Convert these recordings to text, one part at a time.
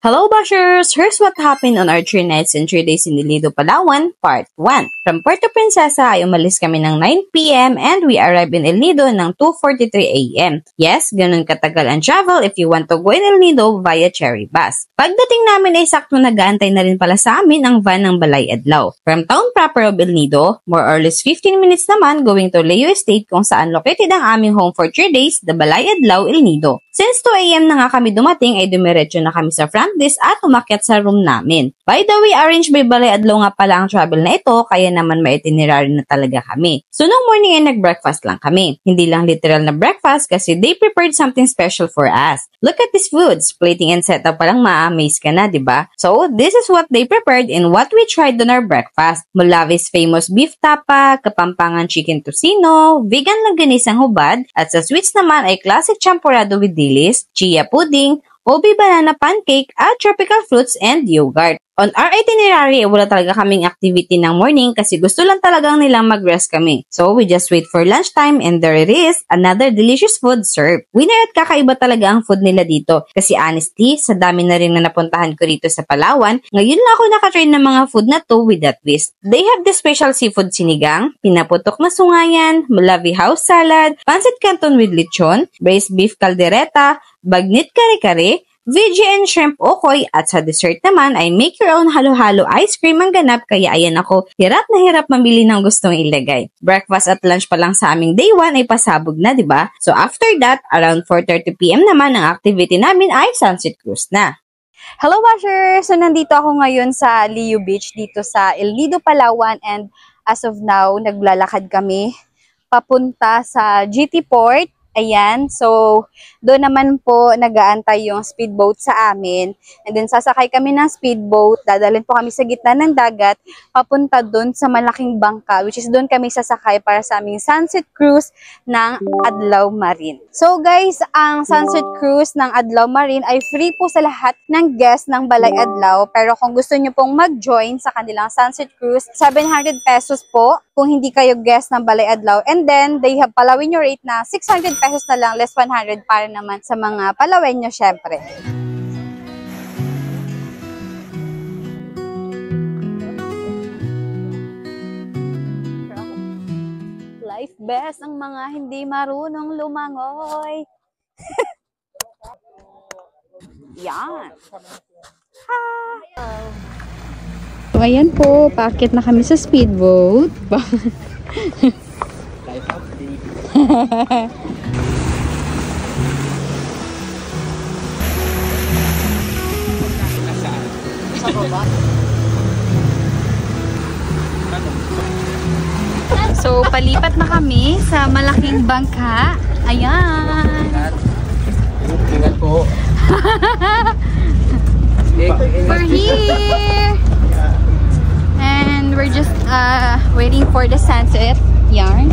Hello Bashers! Here's what happened on our 3 nights and 3 days in Ilido, Palawan, Part 1. From Puerto Princesa ay umalis kami ng 9 p.m. and we arrived in El Nido ng 2:43 a.m. Yes, ganun katagal ang travel if you want to go in El Nido via Cherry Bus. Pagdating namin ay sakto nag-aantay na rin pala sa amin ang van ng Balay Adlaw. From town proper of El Nido, more or less 15 minutes naman going to Leo Estate kung saan located ang aming home for 3 days, the Balay Adlaw, El Nido. Since 2 a.m. na nga kami dumating ay dumiretso na kami sa front desk at umakyat sa room namin. By the way, arranged by Balay Adlaw nga pala ang travel na ito kaya naman may itinerary na talaga kami. So nung morning ay nag-breakfast lang kami. Hindi lang literal na breakfast kasi they prepared something special for us. Look at these foods. Plating and setup palang ma-amaze ka na, diba? So this is what they prepared and what we tried on our breakfast. Mulavi's famous beef tapa, Kapampangan chicken tocino, vegan langganisang hubad, at sa sweets naman ay classic champurrado with dilis, chia pudding, Obi banana pancake at tropical fruits and yogurt. On our itinerary, wala talaga kaming activity ng morning kasi gusto lang talagang nilang mag-rest kami. So, we just wait for lunchtime and there it is, another delicious food served. Winner at kakaiba talaga ang food nila dito kasi honestly, sa dami na rin na napuntahan ko rito sa Palawan, ngayon lang ako nakatry ng mga food na to with that twist. They have the special seafood sinigang, pinaputok na sungayan, Mulavi house salad, pancit canton with lechon, braised beef caldereta, bagnit kare-kare, veggie and shrimp okoy at sa dessert naman ay make your own halo-halo ice cream ang ganap kaya ayan ako, hirap na hirap mamili ng gustong ilagay. Breakfast at lunch pa lang sa aming day 1 ay pasabog na, diba? So after that, around 4:30 p.m. naman ang activity namin ay sunset cruise na. Hello Washers! So nandito ako ngayon sa Leo Beach dito sa El Nido, Palawan and as of now, naglalakad kami papunta sa GT Port. Ayan, so doon naman po nag-aantay yung speedboat sa amin. And then sasakay kami ng speedboat, dadalhin po kami sa gitna ng dagat, papunta doon sa malaking bangka, which is doon kami sasakay para sa aming sunset cruise ng Adlaw Marine. So guys, ang sunset cruise ng Adlaw Marine ay free po sa lahat ng guests ng Balay Adlaw. Pero kung gusto nyo pong mag-join sa kanilang sunset cruise, 700 pesos po kung hindi kayo guest ng Balay Adlaw. And then, they have Palawenyo rate na 600 pesos na lang, less 100 para naman sa mga Palawenyo syempre. Life best ang mga hindi marunong lumangoy. Yan. So, ayan po, paakit na kami sa speedboat. So, palipat na kami sa malaking bangka. Ayan. Ingat po. We're here. And we're just waiting for the sunset. Yarn.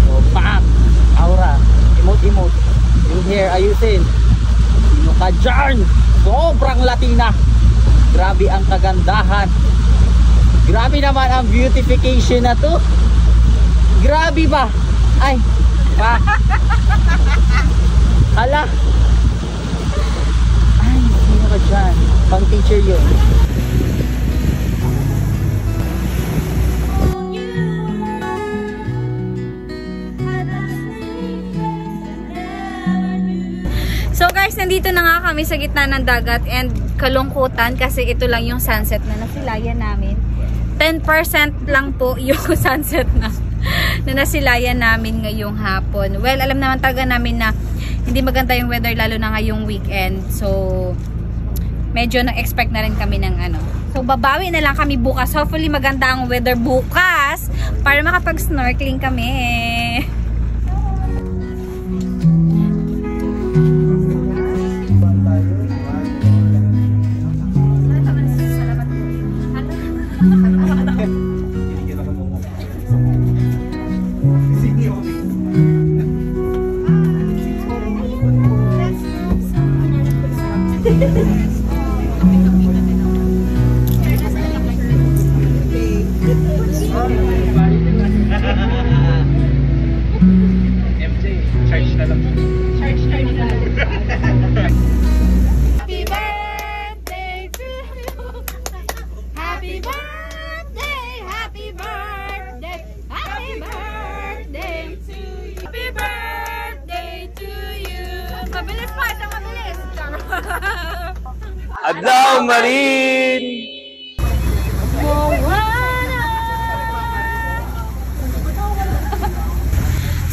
So, bam! Aura. Emote. Yung hair, ayusin. Sino ka dyan? Sobrang Latina. Grabe ang kagandahan. Grabe naman ang beautification na to. Grabe ba? Ay, pa. Hala. Ay, sino ka dyan? Pang teacher yun. So guys, nandito na nga kami sa gitna ng dagat and kalungkutan kasi ito lang yung sunset na nasilayan namin. 10% lang po yung sunset na nasilayan namin ngayong hapon. Well, alam naman talaga namin na hindi maganda yung weather lalo na ngayong weekend. So, medyo na-expect na rin kami ng ano. So, babawi na lang kami bukas. Hopefully, maganda ang weather bukas para makapag-snorkeling kami. Adlaw Marin!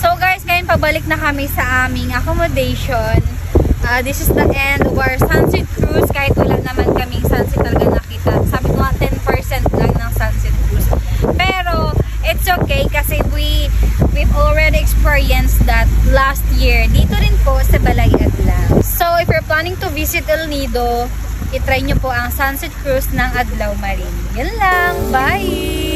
So guys, ngayon pabalik na kami sa aming accommodation. This is the end of our sunset cruise. Kahit wala naman kaming sunset talaga nakita. Sabi ko nga 10% lang ng sunset cruise. Pero it's okay kasi we've already experienced that last year. Dito rin po sa Balay Adlaw. So if you're planning to visit El Nido, itry nyo po ang sunset cruise ng Adlaw Marin. Yan lang. Bye!